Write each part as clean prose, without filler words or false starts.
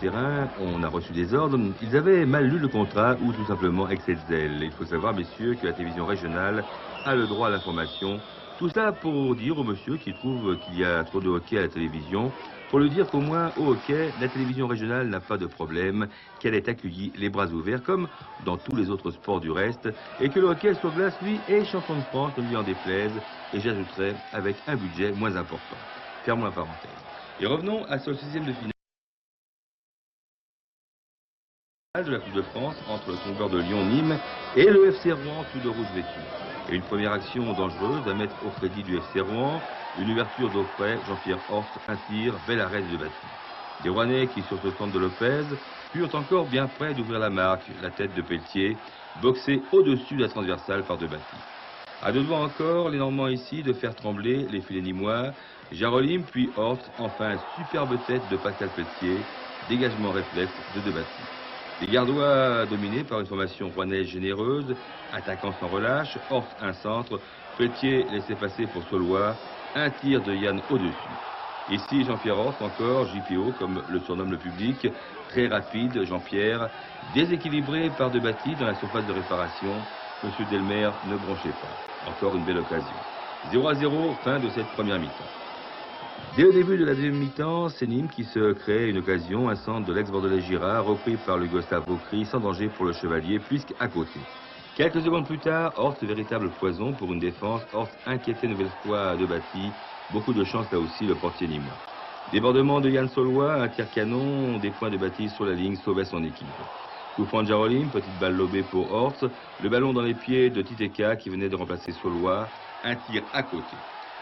terrain, on a reçu des ordres, ils avaient mal lu le contrat ou tout simplement excès de zèle. Il faut savoir, messieurs, que la télévision régionale a le droit à l'information. Tout ça pour dire au monsieur qui trouve qu'il y a trop de hockey à la télévision, pour lui dire qu'au moins au hockey, la télévision régionale n'a pas de problème, qu'elle est accueillie les bras ouverts comme dans tous les autres sports du reste, et que le hockey sur glace, lui, est champion de France, ne lui en déplaise, et j'ajouterai avec un budget moins important. Fermons la parenthèse. Et revenons à ce 6e de finale de la Coupe de France entre le Tombeur de Lyon-Nîmes et le FC Rouen, tout de rouge vêtu. Et une première action dangereuse à mettre au crédit du FC Rouen, une ouverture d'Aufray, Jean-Pierre Horst, un tir, bel arrêt de Batti. Les Rouennais qui, sur ce centre de Lopez, furent encore bien près d'ouvrir la marque, la tête de Pelletier, boxée au-dessus de la transversale par de Batti. À deux doigts encore, les Normands ici de faire trembler les filets nîmois, Jarolim puis Horst, enfin superbe tête de Pascal Pelletier, dégagement réflexe de Batti. Les Gardois dominés par une formation rouennaise généreuse, attaquant sans relâche, Horst un centre, Pelletier laissé passer pour Saulois, un tir de Yann au-dessus. Ici Jean-Pierre Horst encore, JPO comme le surnomme le public, très rapide Jean-Pierre, déséquilibré par de Batti dans la surface de réparation, Monsieur Delmer ne bronchez pas. Encore une belle occasion. 0-0, fin de cette première mi-temps. Dès le début de la deuxième mi-temps, c'est Nîmes qui se crée une occasion, un centre de l'ex-bordelais Girard, repris par le Gustave Vaucry, sans danger pour le Chevalier, puisqu'à côté. Quelques secondes plus tard, Horst, véritable poison pour une défense, Horst inquiétait une nouvelle fois de Batti, beaucoup de chance là aussi le portier nîmois. Débordement de Yann Saulois, un tir canon, des points de Batti sur la ligne sauvait son équipe. Coup franc de Jarolim, petite balle lobée pour Horst, le ballon dans les pieds de Titeka qui venait de remplacer Saulois, un tir à côté.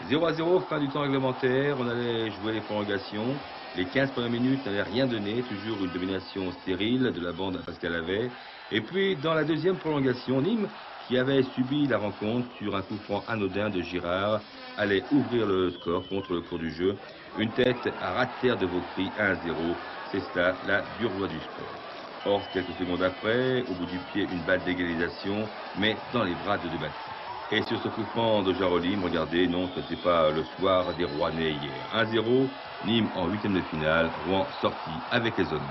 0-0, fin du temps réglementaire, on allait jouer les prolongations. Les 15 premières minutes n'avaient rien donné, toujours une domination stérile de la bande à Pascal Havet. Et puis, dans la deuxième prolongation, Nîmes, qui avait subi la rencontre sur un coup franc anodin de Girard, allait ouvrir le score contre le cours du jeu. Une tête à ras de terre de Vaucry, 1-0. C'est cela, la dure loi du sport. Horst, quelques secondes après, au bout du pied, une balle d'égalisation, mais dans les bras de Batti. Et sur ce coup franc de Jarolim, regardez, non, ce n'était pas le soir des Rouennais hier. 1-0, Nîmes en 8e de finale, Rouen sorti avec les hommes.